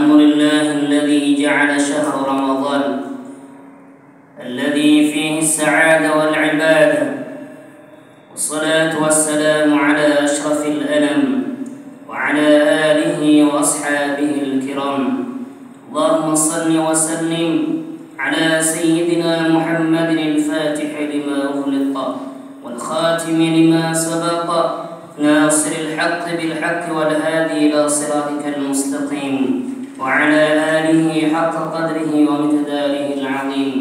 الحمد لله الذي جعل شهر رمضان الذي فيه السعادة والعبادة، والصلاة والسلام على أشرف الأنام وعلى آله وأصحابه الكرام. اللهم صل وسلم على سيدنا محمد الفاتح لما أغلق والخاتم لما سبق ناصر الحق بالحق والهادي إلى صراطك المستقيم وعلى آله حق قدره ومقداره العظيم.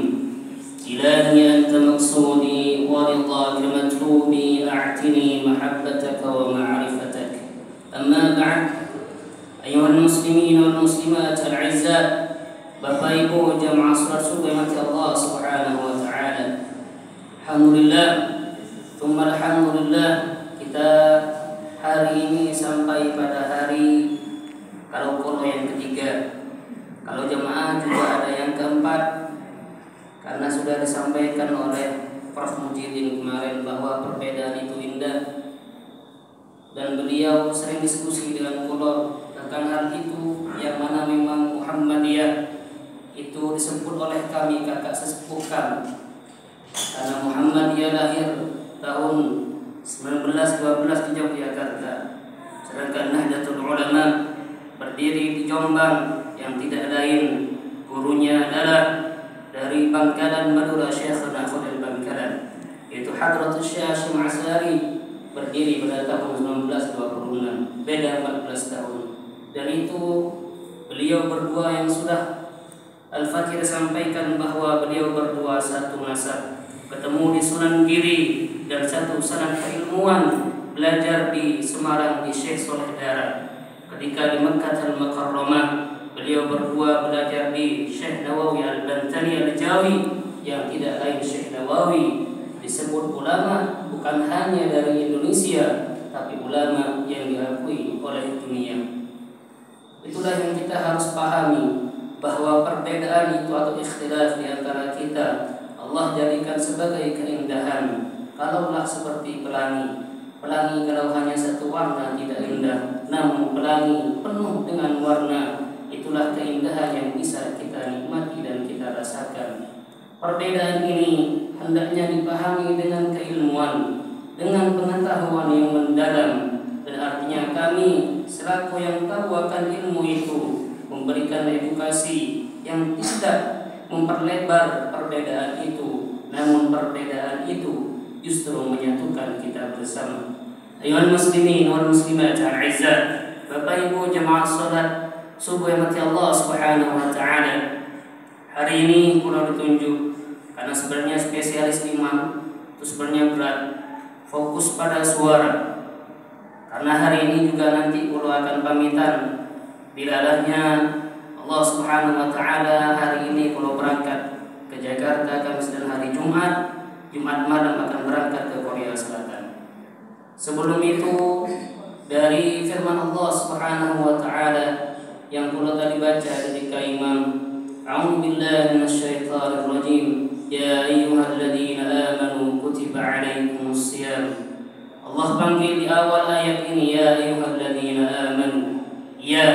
إلهي أنت مقصودي ورضاك مطلوبي، أعتني محبتك ومعرفتك. أما بعد، أيها المسلمين والمسلمات الأعزاء، Bapak Ibu jamaah salat subuh yang Allah Subhanahu wa taala. Alhamdulillah, tsumma alhamdulillah, kita hari ini sampai pada hari kalau yang ketiga. Kalau jemaah juga ada yang keempat, karena sudah disampaikan oleh Prof. Mujidin kemarin bahwa perbedaan itu indah, dan beliau sering diskusi dengan kulo tentang hal itu, yang mana memang Muhammadiyah itu disebut oleh kami kakak sesepuh kami, karena Muhammadiyah lahir tahun 1912 di Yogyakarta, sedangkan Nahdlatul Ulama berdiri di Jombang, yang tidak lain gurunya adalah dari Bangkalan Madura, Syekhuna Khalil Bangkalan, yaitu Hadratus Syekh Hasyim Asy'ari, berdiri pada tahun 1926, beda 14 tahun. Dan itu beliau berdua yang sudah Al-Fakir sampaikan bahwa beliau berdua satu nasab, ketemu di Sunan Giri, dan satu sanad keilmuan, belajar di Semarang di Syekh Soleh Dara. Ketika di Makkah Al-Mukarramah, beliau berdua belajar di Syekh Nawawi Al-Bantani Al-Jawi, yang tidak lain Syekh Nawawi disebut ulama bukan hanya dari Indonesia, tapi ulama yang diakui oleh dunia. Itulah yang kita harus pahami, bahwa perbedaan itu atau ikhtilaf di antara kita Allah jadikan sebagai keindahan. Kalaulah seperti pelangi kalau hanya satu warna tidak indah, namun pelangi penuh dengan warna, itulah keindahan yang bisa kita nikmati dan kita rasakan. Perbedaan ini hendaknya dipahami dengan keilmuan, dengan pengetahuan yang mendalam, dan artinya kami selaku yang tahu akan ilmu itu memberikan edukasi yang tidak memperlebar perbedaan itu, namun perbedaan itu justru menyatukan kita bersama. Ayuhal muslimin wal muslimat al-izzat, Bapak Ibu jemaah salat subuh yang mati Allah Subhanahu wa taala. Hari ini kurang ditunjuk karena sebenarnya spesialis imam itu sebenarnya berat, fokus pada suara. Karena hari ini juga nanti kulo akan pamitan, bilalahnya Allah Subhanahu wa taala hari ini kulo berangkat ke Jakarta Kamis dan hari Jumat malam akan berangkat ke Korea Selatan. Sebelum itu, dari firman Allah Subhanahu wa taala yang kulo tadi baca ketika imam, A'udzu billahi minasyaitonir rajim, ya ayyuhalladzina amanu kutiba 'alaikumus shiyam. Allah panggil di awal ayat ini, ya ayyuhalladzina amanu. Ya,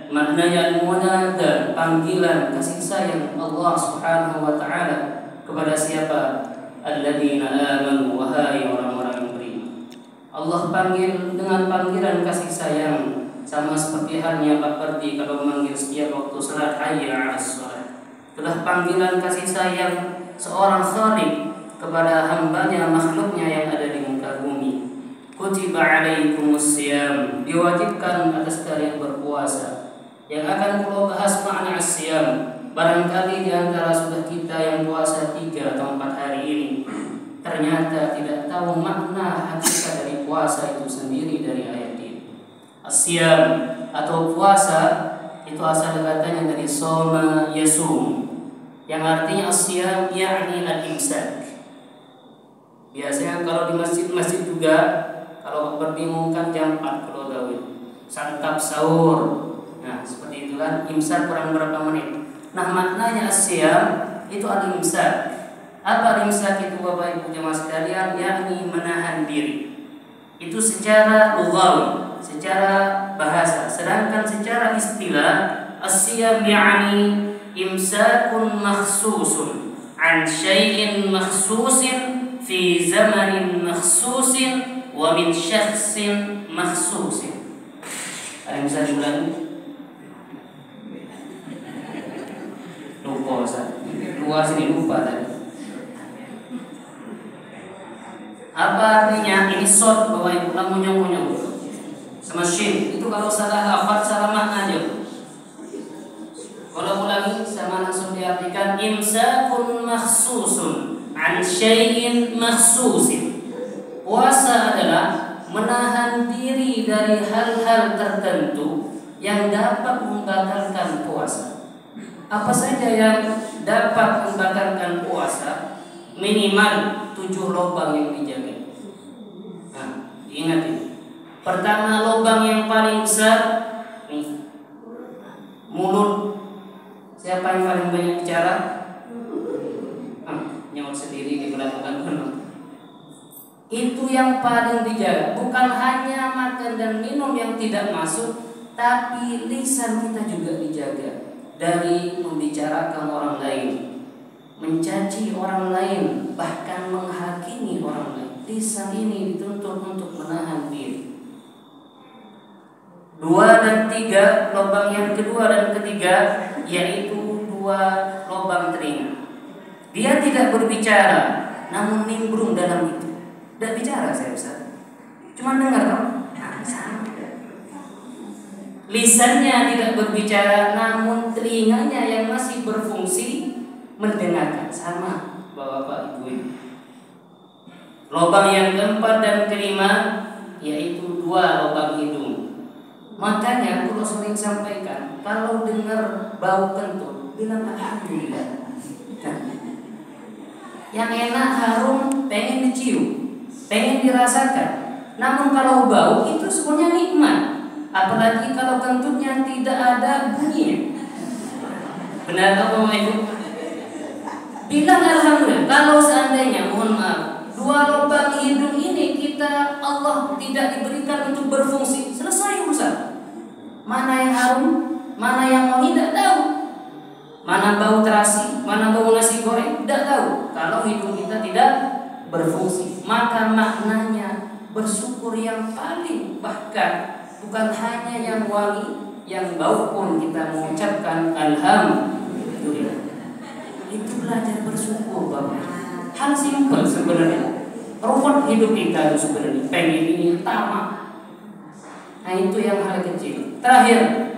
maknanya al-munada, panggilan kasih sayang Allah Subhanahu wa taala kepada siapa? Alladzina amanu, wahai orang-orang beriman. Allah panggil dengan panggilan kasih sayang, sama seperti halnya Pak Perdi kalau memanggil setiap waktu salat, hayya 'alas shalah. Itulah panggilan kasih sayang seorang Khaliq kepada hambanya, makhluknya yang ada di muka bumi. Kutiba 'alaikumus shiyam, diwajibkan atas kalian berpuasa. Yang akan kulo bahas makna as-siyam. Barangkali di antara sudah kita yang puasa 3 atau 4 hari ini ternyata tidak tahu makna hakikat dari puasa itu sendiri dari ayat ini. As-siyam atau puasa itu asal katanya dari soma yasum, yang artinya as-siyam yakni al-imsak. Biasanya kalau di masjid-masjid juga kalau berbingungkan jam 4 kalau gawin santap sahur. Nah, seperti itu kan, imsak kurang berapa menit. Nah, maknanya as-siyam itu al-imsak. Apa imsak itu Bapak Ibu jemaah sekalian? Yakni menahan diri. Itu secara lughawi, secara bahasa. Sedangkan secara istilah as-siyam yani imsakun makhsusun an syai'in makhsusin fi zamanin makhsusin wa min syakhsin makhsusin. Ada yang bisa diulangi? Lupa Ustaz. Luar sini lupa tadi. Apa artinya? Ini short bahwa ibu munyong-munyong sama shin. Itu kalau salah lafaz, salah makna aja. Kalau ulangi sama langsung diartikan imsakun makhsusun an syai'in makhsusin. Puasa adalah menahan diri dari hal-hal tertentu yang dapat membatalkan puasa. Apa saja yang dapat membatalkan puasa? Minimal 7 lubang yang dijaga. Nah, ingat ini. Pertama, lubang yang paling besar nih, mulut. Siapa yang paling banyak bicara? Nyawa sendiri di belakang penuh. Itu yang paling dijaga. Bukan hanya makan dan minum yang tidak masuk, tapi lisan kita juga dijaga dari membicarakan orang lain, mencaci orang lain, bahkan menghakimi orang lain. Lisan ini dituntut untuk menahan diri. 2 dan 3, lubang yang kedua dan ketiga, yaitu 2 lubang telinga. Dia tidak berbicara, namun nimbrung dalam itu. Tidak bicara saya Ustaz, cuma dengar dong. Lisannya tidak berbicara, namun telinganya yang masih berfungsi mendengarkan. Sama bapak-bapak ibu ini. Lubang yang keempat dan kelima, yaitu 2 lubang hidung. Makanya aku sering sampaikan, kalau dengar bau kentut, bilang alhamdulillah. Yang enak, harum, pengen dicium, pengen dirasakan. Namun kalau bau itu semuanya nikmat. Apalagi kalau kentutnya tidak ada bunyinya. Benar atau Ibu? Bilang alhamdulillah. Kalau seandainya, mohon maaf, 2 lubang hidung ini kita Allah tidak diberikan untuk berfungsi, selesai urusan. Mana yang harum, mana yang wangi, tidak tahu. Mana bau terasi, mana bau nasi goreng, tidak tahu. Kalau hidung kita tidak berfungsi, maka maknanya bersyukur yang paling, bahkan bukan hanya yang wangi, yang bau pun kita mengucapkan alhamdulillah. Itu belajar bersyukur Bapak. Hal simpel sebenarnya. Ruwet hidup kita itu sebenarnya. Pengen ini, tamak. Nah itu yang hal kecil. Terakhir,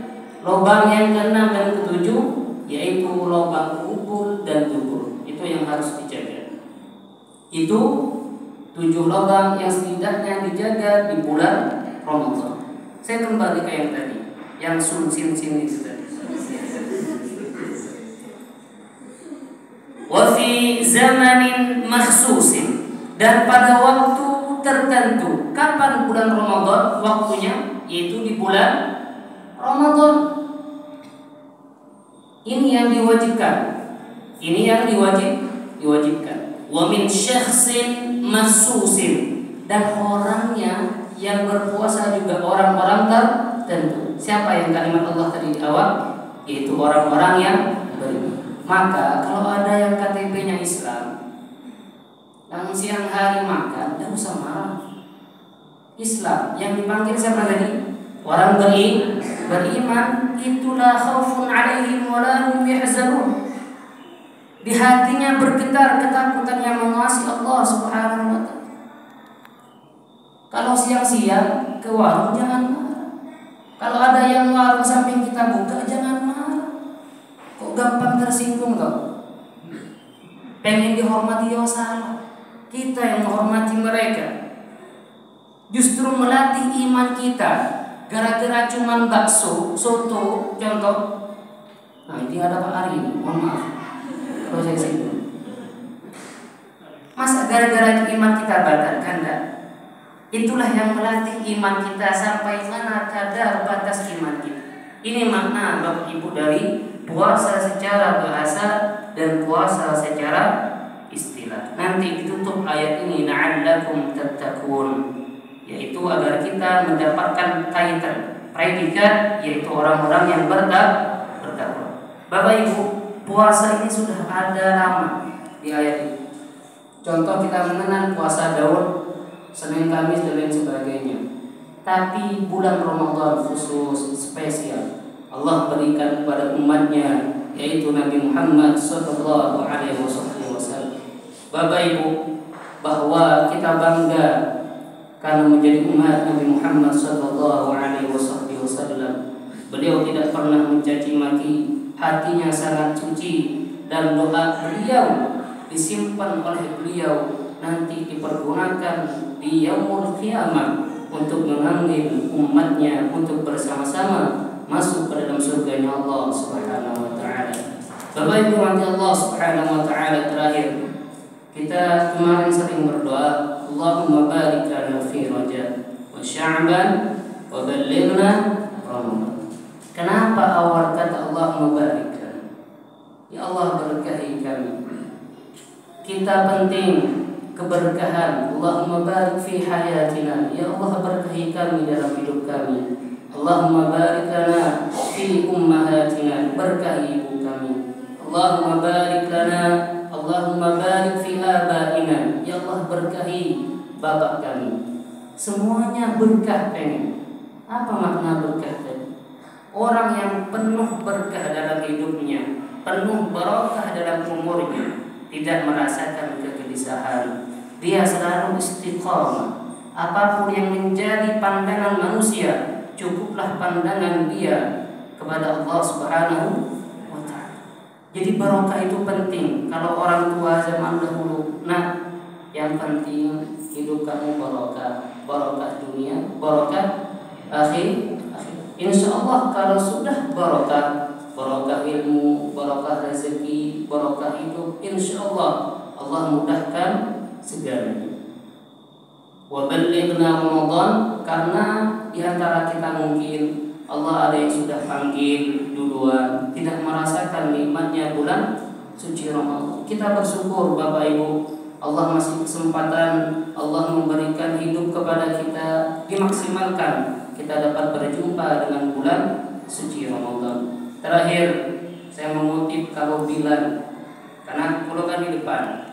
lubang yang ke-6 dan ke-7, yaitu lubang kubul dan dubur. Itu yang harus dijaga. Itu 7 lubang yang setidaknya dijaga di bulan Ramadan. Saya kembali ke yang tadi, yang sin itu tadi. Wa fi zamanin makhsusin, dan pada waktu tertentu. Kapan bulan Ramadan waktunya? Yaitu di bulan Ramadan. Ini yang diwajibkan. Ini yang diwajibkan. Wa min syakhsin mahsusin, dan orangnya yang berpuasa juga orang-orang tertentu. Siapa yang kalimat Allah tadi di awal? Yaitu orang-orang yang beriman. Maka kalau ada yang KTP-nya Islam, namun siang hari makan, tidak usah marah. Islam yang dipanggil siapa tadi? Orang beriman. Itulah khaufun alaihim wa la hum yahzanun. Di hatinya bergetar ketakutan yang menguasai Allah Subhanahu wa taala. Kalau siang-siang ke warung jangan marah. Kalau ada yang warung samping kita buka jangan marah. Kok gampang tersinggung kau? Pengen dihormati ya salah. Kita yang menghormati mereka. Justru melatih iman kita. Gara-gara cuman bakso, soto, contoh. Nah ini ada Pak Ari ini, mohon maaf kalau saya singgung. Masa gara-gara iman kita batalkan? Enggak. Itulah yang melatih iman kita sampai mana kadar batas iman kita. Ini makna Bapak Ibu dari puasa secara bahasa dan puasa secara istilah. Nanti ditutup ayat ini la'allakum tattaqun, yaitu agar kita mendapatkan kaitan predikat, yaitu orang-orang yang Bapak Ibu, puasa ini sudah ada lama di ayat ini. Contoh kita mengenal puasa Daud, Senin, Kamis dan lain sebagainya. Tapi bulan Ramadan khusus spesial Allah berikan kepada umatnya, yaitu Nabi Muhammad sallallahu alaihi wasallam. Bapak Ibu, bahwa kita bangga karena menjadi umat Nabi Muhammad sallallahu alaihi wasallam. Beliau tidak pernah mencaci maki, hatinya sangat suci, dan doa beliau disimpan oleh beliau nanti dipergunakan di yaumul qiyamah untuk mengambil umatnya untuk bersama-sama masuk ke dalam surganya Allah Subhanahu wa taala. Bapak Ibu nanti Allah Subhanahu wa taala, terakhir kita kemarin sering berdoa, Allahumma barik lana fi Rajab wa Sya'ban wa ballighna Ramadan. Kenapa awal kata Allahumma barik lana? Ya Allah, berkahi kami. Kita penting keberkahan. Allahumma barik fi hayatina. Ya Allah, berkahi kami dalam hidup kami. Allahumma barik lana fi ummahatina. Berkahi ibu kami. Allahumma barik lana, Allahumma barik fi abaina. Ya Allah, berkahi bapak kami. Semuanya berkah pengen. Apa makna berkah tadi? Orang yang penuh berkah dalam hidupnya, penuh barokah dalam umurnya, tidak merasakan kegelisahan. Dia selalu istiqamah. Apapun yang menjadi pandangan manusia, cukuplah pandangan dia kepada Allah Subhanahu wa ta'ala. Jadi barokah itu penting. Kalau orang tua zaman dahulu, nah, yang penting hidup kamu barokah, barokah dunia, barokah akhir. Insya Allah kalau sudah barokah, barokah ilmu, barokah rezeki, barokah hidup, insya Allah Allah mudahkan segalanya. Wa ballighna Ramadan, karena di antara kita mungkin Allah ada yang sudah panggil duluan, tidak merasakan nikmatnya bulan suci Ramadan. Kita bersyukur Bapak Ibu, Allah masih kesempatan, Allah memberikan hidup kepada kita, dimaksimalkan kita dapat berjumpa dengan bulan suci Ramadan. Terakhir saya mengutip kalau Bilal, karena kulokan di depan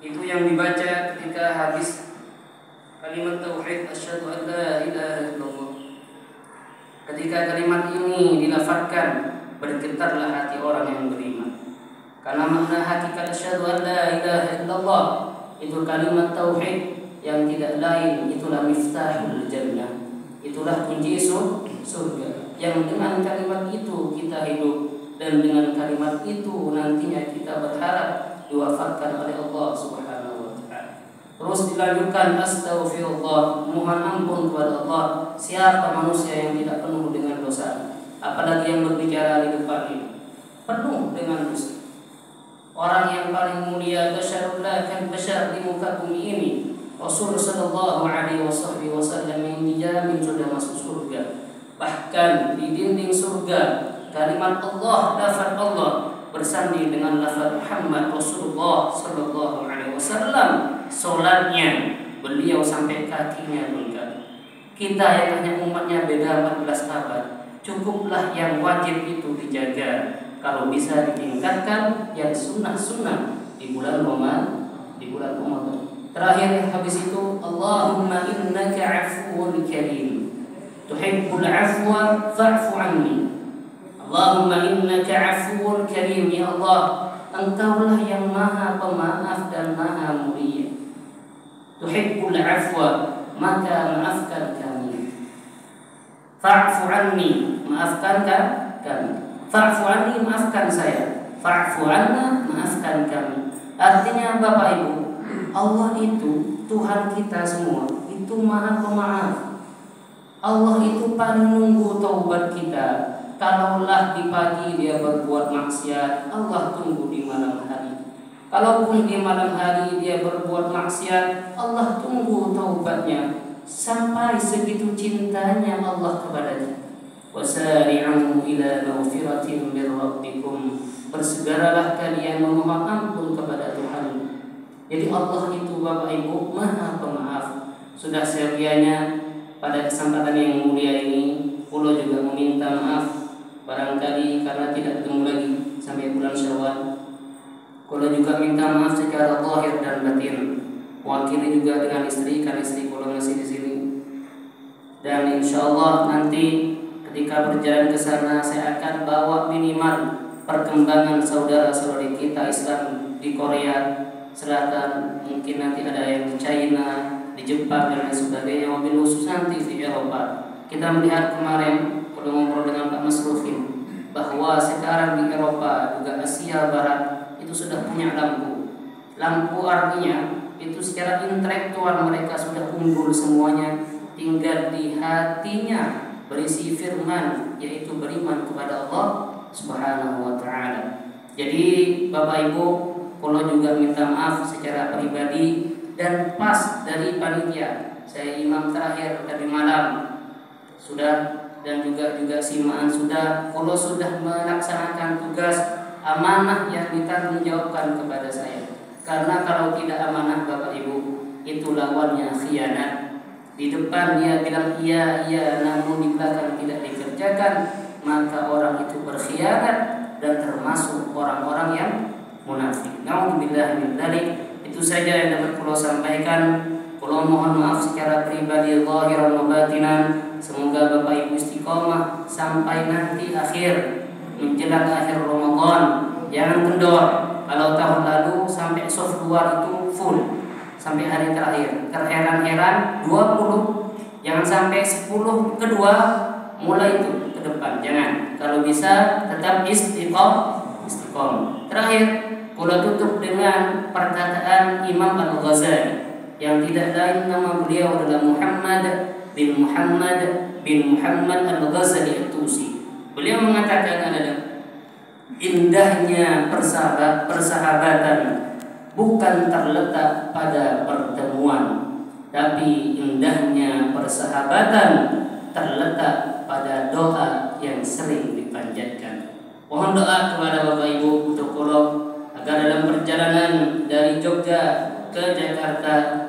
itu yang dibaca ketika habis kalimat tauhid asyhadu an la ilaha illallah. Ketika kalimat ini dilafazkan, bergetarlah hati orang yang beriman. Karena makna hakikat asyhadu an la ilaha illallah itu kalimat tauhid yang tidak lain, itulah miftahul jannah, itulah kunci surga. Yang dengan kalimat itu kita hidup, dan dengan kalimat itu nantinya kita berharap diwafatkan oleh Allah Subhanahu wa ta'ala. Terus dilanjutkan astaghfirullah, mohon ampun kepada Allah. Siapa manusia yang tidak penuh dengan dosa? Apalagi yang berbicara di depan ini penuh dengan dosa. Orang yang paling mulia basyarullah kan basyar di muka bumi ini, Rasul sallallahu alaihi wasallam, yang dijamin sudah masuk surga. Bahkan di dinding surga kalimat Allah, lafaz Allah bersanding dengan lafaz Muhammad Rasulullah sallallahu alaihi wasallam. Salatnya beliau sampai kakinya bengkak. Kita yang hanya umatnya beda 14 abad, cukuplah yang wajib itu dijaga. Kalau bisa ditingkatkan yang sunnah-sunnah di bulan Ramadan. Terakhir habis itu, Allahumma innaka afuwun karim, tuhibbul afwa fa'fu anni. Allahumma innaka afuwun karim, ya Allah, Engkaulah yang maha pemaaf dan maha mulia. Tuhibbul afwa, maka maafkan kami. Fa'fu anni, maafkan kami. Fa'fu anni, maafkan saya. Fa'fu anna, maafkan kami. Artinya Bapak Ibu, Allah itu Tuhan kita semua, itu maha pemaaf. Allah itu paling nunggu taubat kita. Kalaulah di pagi dia berbuat maksiat, Allah tunggu di malam hari. Kalaupun di malam hari dia berbuat maksiat, Allah tunggu taubatnya. Sampai segitu cintanya Allah kepadanya. Wasari'u ila maghfiratin min rabbikum, bersegeralah kalian memohon ampun kepada Tuhan. Jadi Allah itu Bapak Ibu maha pemaaf. Sudah sekiannya pada kesempatan yang mulia ini, Pulau juga meminta maaf barangkali karena tidak ketemu lagi sampai bulan Syawal. Kula juga minta maaf secara zahir dan batin. Wakili juga dengan istri, karena istri kula masih di sini. Dan insyaallah nanti ketika berjalan ke sana saya akan bawa minimal perkembangan saudara-saudari kita Islam di Korea Selatan, mungkin nanti ada yang di China, di Jepang dan lain sebagainya, wabil khusus nanti di Eropa. Kita melihat kemarin kalau ngobrol dengan Pak Masrufin bahwa sekarang di Eropa juga Asia Barat itu sudah punya lampu. Lampu artinya itu secara intelektual mereka sudah unggul semuanya, tinggal di hatinya berisi firman, yaitu beriman kepada Allah Subhanahu wa taala. Jadi Bapak Ibu, kalau juga minta maaf secara pribadi dan pas dari panitia. Saya imam terakhir tadi malam sudah, dan juga simaan sudah. Kalau sudah melaksanakan tugas amanah yang ditanggungjawabkan kepada saya. Karena kalau tidak amanah Bapak Ibu, itu lawannya khianat. Di depan dia bilang iya, namun di belakang tidak dikerjakan, maka orang itu berkhianat dan termasuk orang-orang yang munafik. Nauzubillah min dzalik. Itu saja yang dapat kula sampaikan. Kula mohon maaf secara pribadi zahiran wa batinan. Semoga Bapak Ibu istiqomah sampai nanti menjelang akhir Ramadan. Jangan kendor. Kalau tahun lalu sampai soft 2 itu full sampai hari terakhir. Terheran-heran 20. Jangan sampai 10 kedua mulai itu ke depan. Jangan. Kalau bisa tetap istiqomah. Terakhir, kula tutup dengan perkataan Imam Al-Ghazali yang tidak lain nama beliau adalah Muhammad bin Muhammad Al-Ghazali At-Tusi. Beliau mengatakan adalah indahnya persahabatan bukan terletak pada pertemuan, tapi indahnya persahabatan terletak pada doa yang sering dipanjatkan. Mohon doa kepada Bapak Ibu untuk kula agar dalam perjalanan dari Jogja ke Jakarta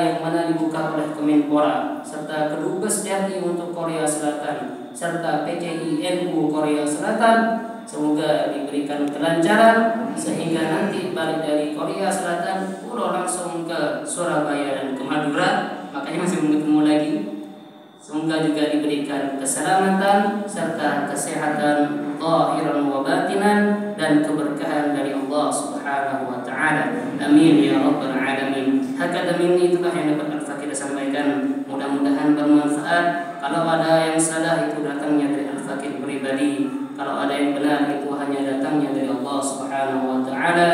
yang mana dibuka oleh Kemenpora serta Kedubes RI untuk Korea Selatan serta PCI NU Korea Selatan, semoga diberikan kelancaran sehingga nanti balik dari Korea Selatan pulau langsung ke Surabaya dan ke Madura, makanya masih belum ketemu lagi. Semoga juga diberikan keselamatan serta kesehatan zahiran wa batinan dan keberkahan dari Allah Subhanahu wa taala. Amin ya rabbal alamin. Hakada minni, itulah yang dapat Al-Fakir sampaikan. Mudah-mudahan bermanfaat. Kalau ada yang salah itu datangnya dari Al-Fakir pribadi. Kalau ada yang benar itu hanya datangnya dari Allah Subhanahu wa taala.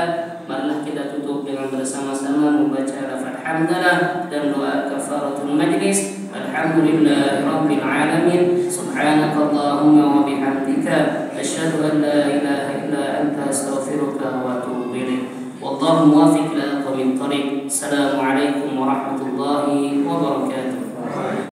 Marilah kita tutup dengan bersama-sama membaca lafaz hamdalah dan doa kafaratul majlis. Alhamdulillahi rabbil alamin. Subhanakallahumma wa bihamdika asyhadu an la ilaha illa anta astaghfiruka wa atubu ilaik. Wallahu muwaffiq ila aqwamit thariq. Assalamualaikum warahmatullahi wabarakatuh.